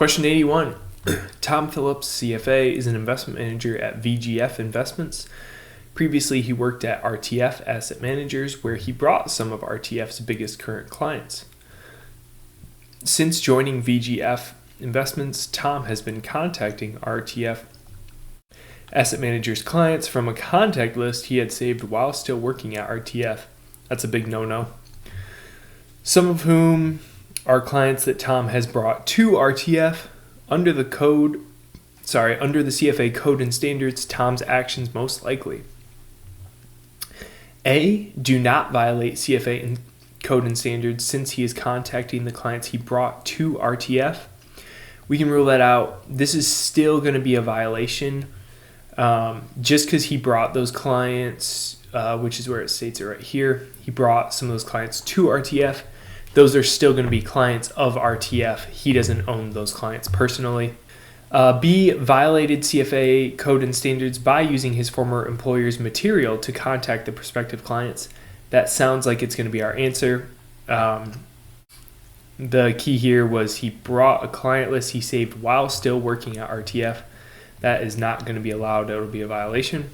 Question 81. Tom Phillips, CFA, is an investment manager at VGF Investments. Previously, he worked at RTF Asset Managers, where he brought some of RTF's biggest current clients. Since joining VGF Investments, Tom has been contacting RTF Asset Managers clients from a contact list he had saved while still working at RTF. That's a big no-no. Some of whom are clients that Tom has brought to RTF. Under the CFA code and standards, Tom's actions most likely: A, do not violate CFA code and standards since he is contacting the clients he brought to RTF. We can rule that out. This is still going to be a violation. Just because he brought those clients, which is where it states it right here, he brought some of those clients to RTF. Those are still going to be clients of RTF. He doesn't own those clients personally. B, violated CFA code and standards by using his former employer's material to contact the prospective clients. That sounds like it's going to be our answer. The key here was he brought a client list he saved while still working at RTF. That is not going to be allowed. That would be a violation.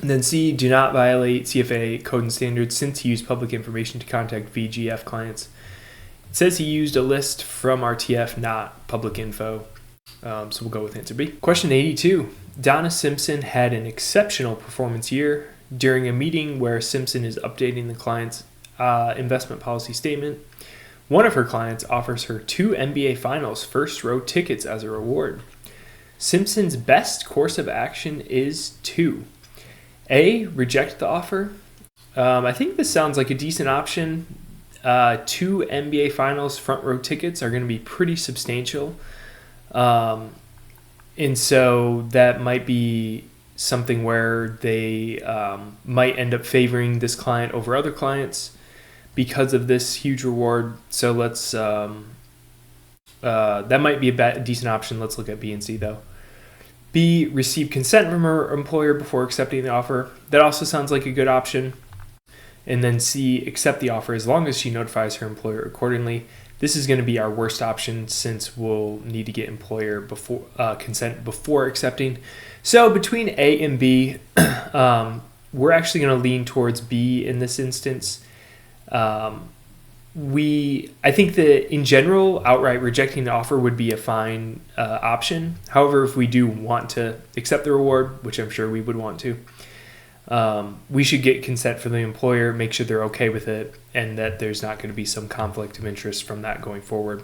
And then C, do not violate CFA code and standards since he used public information to contact VGF clients. It says he used a list from RTF, not public info. So we'll go with answer B. Question 82. Donna Simpson had an exceptional performance year. During a meeting where Simpson is updating the client's investment policy statement, one of her clients offers her 2 NBA Finals first row tickets as a reward. Simpson's best course of action is to: A, reject the offer. I think this sounds like a decent option. 2 NBA Finals front row tickets are going to be pretty substantial. And so that might be something where they might end up favoring this client over other clients because of this huge reward. So let's that might be a decent option. Let's look at B and C though. B, receive consent from her employer before accepting the offer. That also sounds like a good option. And then C, accept the offer as long as she notifies her employer accordingly. This is going to be our worst option since we'll need to get employer consent before accepting. So between A and B, we're actually going to lean towards B in this instance. I think that in general, outright rejecting the offer would be a fine option. However, if we do want to accept the reward, which I'm sure we would want to, we should get consent from the employer, make sure they're okay with it, and that there's not going to be some conflict of interest from that going forward.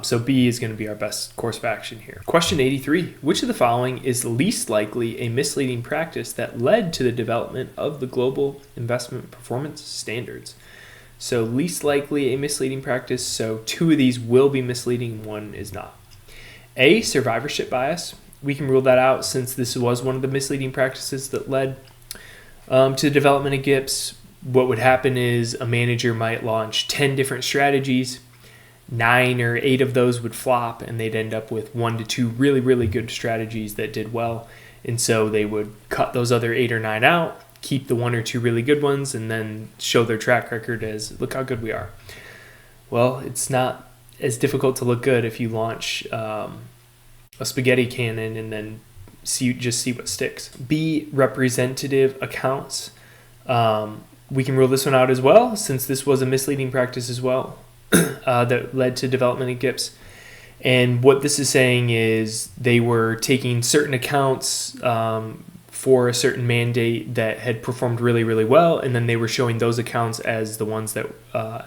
So B is going to be our best course of action here. Question 83. Which of the following is least likely a misleading practice that led to the development of the global investment performance standards? So least likely a misleading practice. So 2 of these will be misleading, 1 is not. A, survivorship bias. We can rule that out since this was one of the misleading practices that led to the development of GIPS. What would happen is a manager might launch 10 different strategies. 9 or 8 of those would flop, and they'd end up with 1 to 2 really, really good strategies that did well. And so they would cut those other 8 or 9 out, keep the 1 or 2 really good ones, and then show their track record as, look how good we are. Well, it's not as difficult to look good if you launch a spaghetti cannon and then see what sticks. B, representative accounts. We can rule this one out as well, since this was a misleading practice as well that led to development of GIPS. And what this is saying is they were taking certain accounts for a certain mandate that had performed really, really well, and then they were showing those accounts as the ones that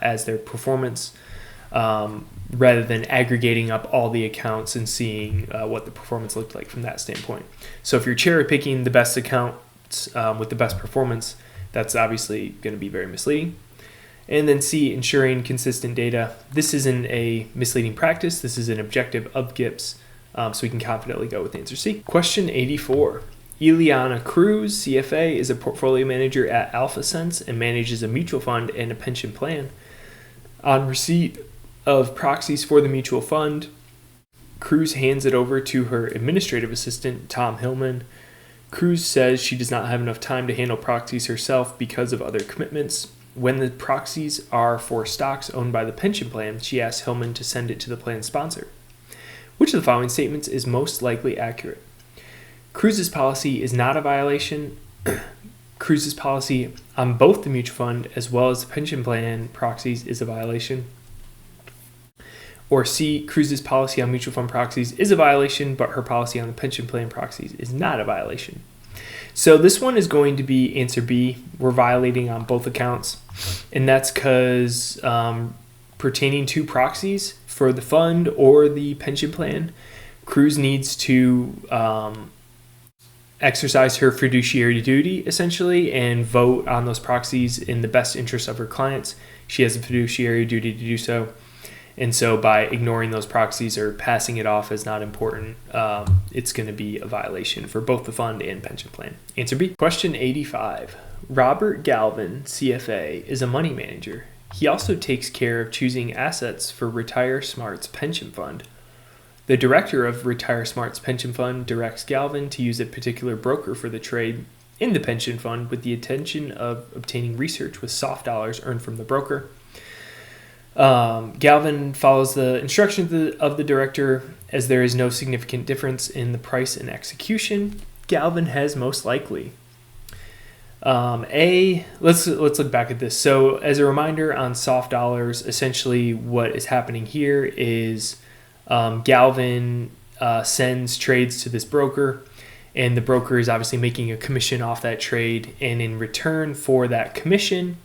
as their performance, rather than aggregating up all the accounts and seeing what the performance looked like from that standpoint. So if you're cherry picking the best accounts with the best performance, that's obviously going to be very misleading. And then C, ensuring consistent data. This isn't a misleading practice. This is an objective of GIPS, so we can confidently go with answer C. Question 84. Ileana Cruz, CFA, is a portfolio manager at AlphaSense and manages a mutual fund and a pension plan. On receipt of proxies for the mutual fund, Cruz hands it over to her administrative assistant, Tom Hillman. Cruz says she does not have enough time to handle proxies herself because of other commitments. When the proxies are for stocks owned by the pension plan, she asks Hillman to send it to the plan sponsor. Which of the following statements is most likely accurate? Cruz's policy is not a violation. Cruz's policy on both the mutual fund as well as the pension plan proxies is a violation. Or C, Cruz's policy on mutual fund proxies is a violation, but her policy on the pension plan proxies is not a violation. So this one is going to be answer B. We're violating on both accounts. And that's because pertaining to proxies for the fund or the pension plan, Cruz needs to exercise her fiduciary duty, essentially, and vote on those proxies in the best interest of her clients. She has a fiduciary duty to do so. And so by ignoring those proxies or passing it off as not important, it's going to be a violation for both the fund and pension plan. Answer B. Question 85. Robert Galvin, CFA, is a money manager. He also takes care of choosing assets for Retire Smart's pension fund. The director of Retire Smart's pension fund directs Galvin to use a particular broker for the trade in the pension fund with the intention of obtaining research with soft dollars earned from the broker. Galvin follows the instructions of the director as there is no significant difference in the price and execution. Galvin has most likely. Let's look back at this. So as a reminder on soft dollars, essentially what is happening here is Galvin sends trades to this broker, and the broker is obviously making a commission off that trade, and in return for that commission,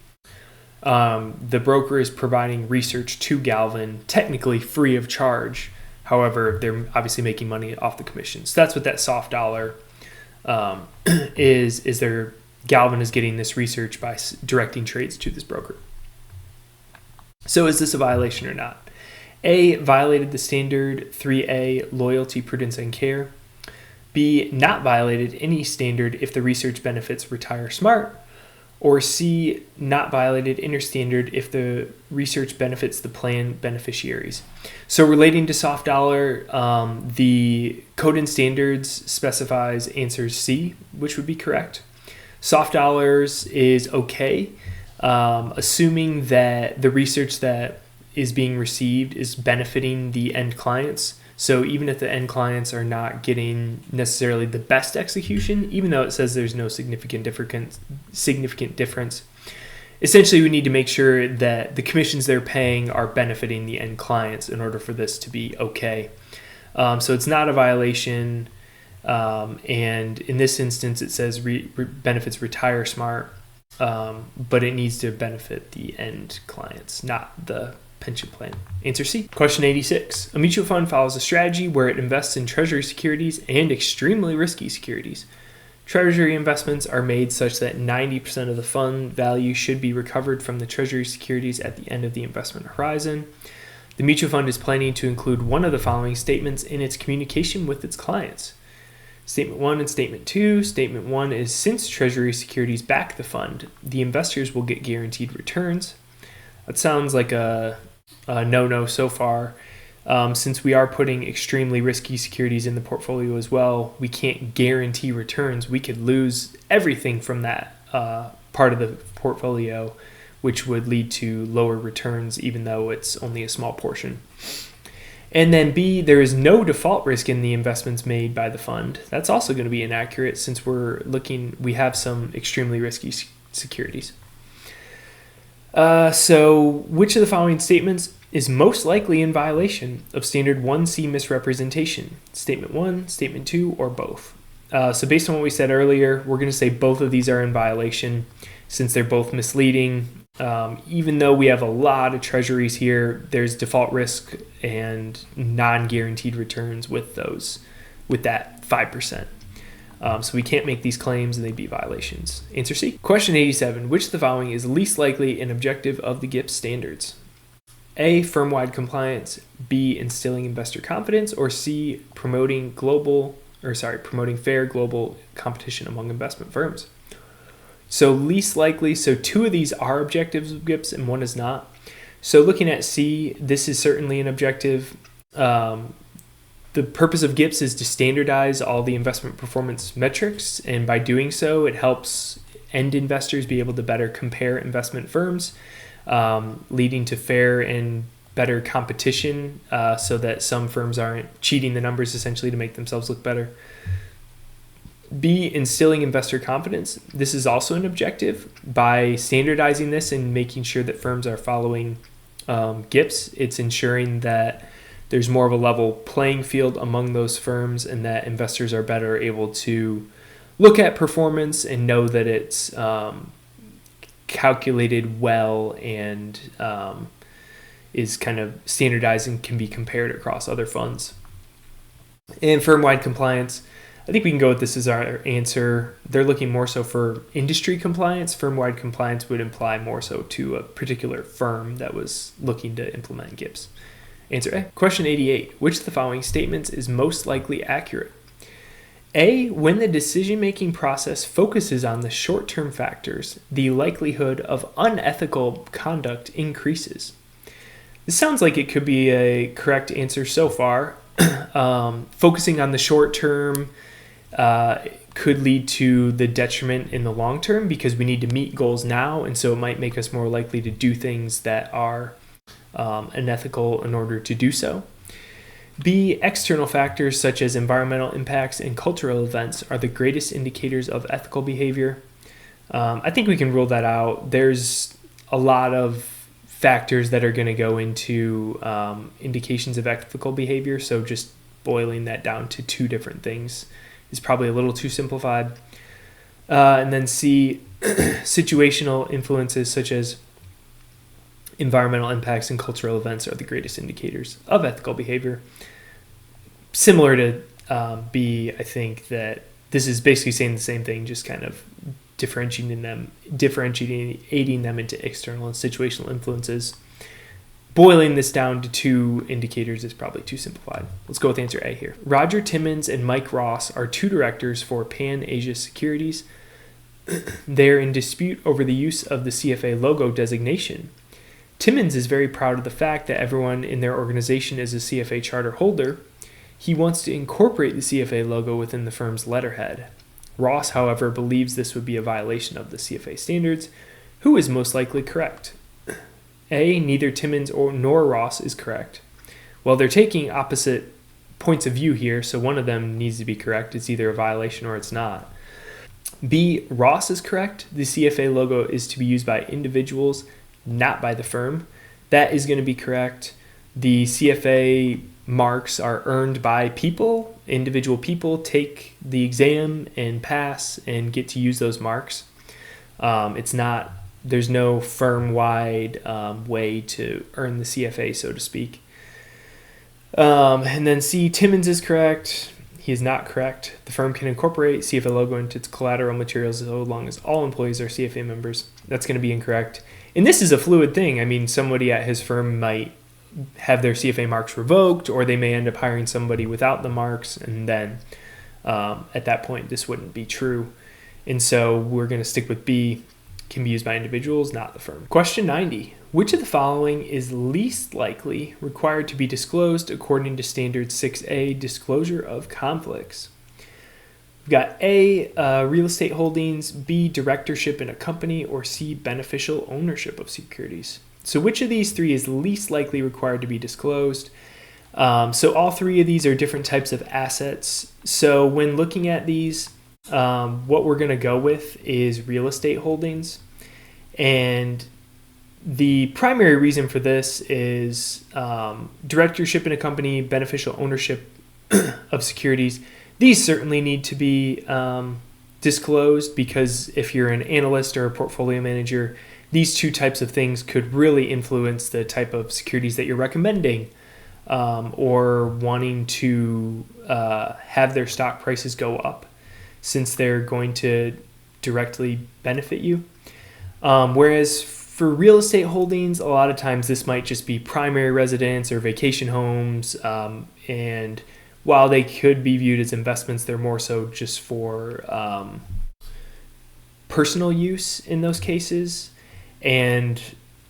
the broker is providing research to Galvin, technically free of charge. However, they're obviously making money off the commission. So that's what that soft dollar is Galvin is getting this research by directing trades to this broker. So is this a violation or not? A, violated the standard 3A, loyalty, prudence, and care. B, not violated any standard if the research benefits Retire Smart. Or C, not violated any standard if the research benefits the plan beneficiaries. So relating to soft dollar, the Code and Standards specifies answer C, which would be correct. Soft dollars is okay, assuming that the research that is being received is benefiting the end clients. So even if the end clients are not getting necessarily the best execution, even though it says there's no significant difference, essentially we need to make sure that the commissions they're paying are benefiting the end clients in order for this to be okay. So it's not a violation. And in this instance, it says benefits Retire Smart, but it needs to benefit the end clients, not the pension plan. Answer C. Question 86. A mutual fund follows a strategy where it invests in treasury securities and extremely risky securities. Treasury investments are made such that 90% of the fund value should be recovered from the treasury securities at the end of the investment horizon. The mutual fund is planning to include one of the following statements in its communication with its clients. Statement 1 and Statement 2. Statement 1 is, since treasury securities back the fund, the investors will get guaranteed returns. That sounds like a no-no so far. Since we are putting extremely risky securities in the portfolio as well, we can't guarantee returns. We could lose everything from that part of the portfolio, which would lead to lower returns, even though it's only a small portion. And then B, there is no default risk in the investments made by the fund. That's also going to be inaccurate since we have some extremely risky securities. So which of the following statements is most likely in violation of Standard 1C misrepresentation? Statement 1, Statement 2, or both? So based on what we said earlier, we're going to say both of these are in violation since they're both misleading. Even though we have a lot of treasuries here, there's default risk and non-guaranteed returns with that 5%. So we can't make these claims and they'd be violations. Answer C. Question 87. Which of the following is least likely an objective of the GIPS standards? A, firm-wide compliance. B, instilling investor confidence. Or C, promoting fair global competition among investment firms. So least likely, so two of these are objectives of GIPS and one is not. So looking at C, this is certainly an objective. The purpose of GIPS is to standardize all the investment performance metrics, and by doing so, it helps end investors be able to better compare investment firms, leading to fair and better competition so that some firms aren't cheating the numbers essentially to make themselves look better. B, instilling investor confidence. This is also an objective. By standardizing this and making sure that firms are following GIPS, it's ensuring that there's more of a level playing field among those firms and that investors are better able to look at performance and know that it's calculated well and is kind of standardized and can be compared across other funds. And firm-wide compliance, I think we can go with this as our answer. They're looking more so for industry compliance. Firm-wide compliance would imply more so to a particular firm that was looking to implement GIPS. Answer A. Question 88. Which of the following statements is most likely accurate? A. When the decision-making process focuses on the short-term factors, the likelihood of unethical conduct increases. This sounds like it could be a correct answer so far. Focusing on the short term could lead to the detriment in the long term because we need to meet goals now, and so it might make us more likely to do things that are unethical in order to do so. B, external factors such as environmental impacts and cultural events are the greatest indicators of ethical behavior. I think we can rule that out. There's a lot of factors that are going to go into indications of ethical behavior, so just boiling that down to two different things is probably a little too simplified. And then C, situational influences such as environmental impacts and cultural events are the greatest indicators of ethical behavior. Similar to B, I think that this is basically saying the same thing, just kind of differentiating them into external and situational influences. Boiling this down to two indicators is probably too simplified. Let's go with answer A here. Roger Timmons and Mike Ross are two directors for Pan Asia Securities. They're in dispute over the use of the CFA logo designation. Timmons is very proud of the fact that everyone in their organization is a CFA charter holder. He wants to incorporate the CFA logo within the firm's letterhead. Ross, however, believes this would be a violation of the CFA standards. Who is most likely correct? A, neither Timmons nor Ross is correct. Well, they're taking opposite points of view here, so one of them needs to be correct. It's either a violation or it's not. B, Ross is correct. The CFA logo is to be used by individuals, not by the firm. That is going to be correct. The CFA marks are earned by people. Individual people take the exam and pass and get to use those marks. There's no firm-wide way to earn the CFA, so to speak. And then C, Timmons is correct. He is not correct. The firm can incorporate CFA logo into its collateral materials so long as all employees are CFA members. That's going to be incorrect. And this is a fluid thing. I mean, somebody at his firm might have their CFA marks revoked, or they may end up hiring somebody without the marks, and then at that point, this wouldn't be true. And so we're going to stick with B, can be used by individuals, not the firm. Question 90. Which of the following is least likely required to be disclosed according to Standard 6A, disclosure of conflicts? We've got A, real estate holdings, B, directorship in a company, or C, beneficial ownership of securities. So which of these three is least likely required to be disclosed? So all three of these are different types of assets. So when looking at these, what we're going to go with is real estate holdings. And the primary reason for this is directorship in a company, beneficial ownership of securities. These certainly need to be disclosed because if you're an analyst or a portfolio manager, these two types of things could really influence the type of securities that you're recommending or wanting to have their stock prices go up, since they're going to directly benefit you. Whereas for real estate holdings, a lot of times this might just be primary residence or vacation homes. And while they could be viewed as investments, they're more so just for personal use in those cases. And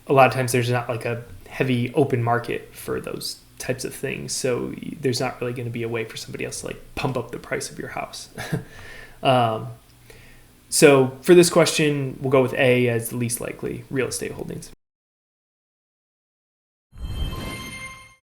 a lot of times there's not like a heavy open market for those types of things. So there's not really going to be a way for somebody else to like pump up the price of your house. So for this question, we'll go with A as the least likely, real estate holdings.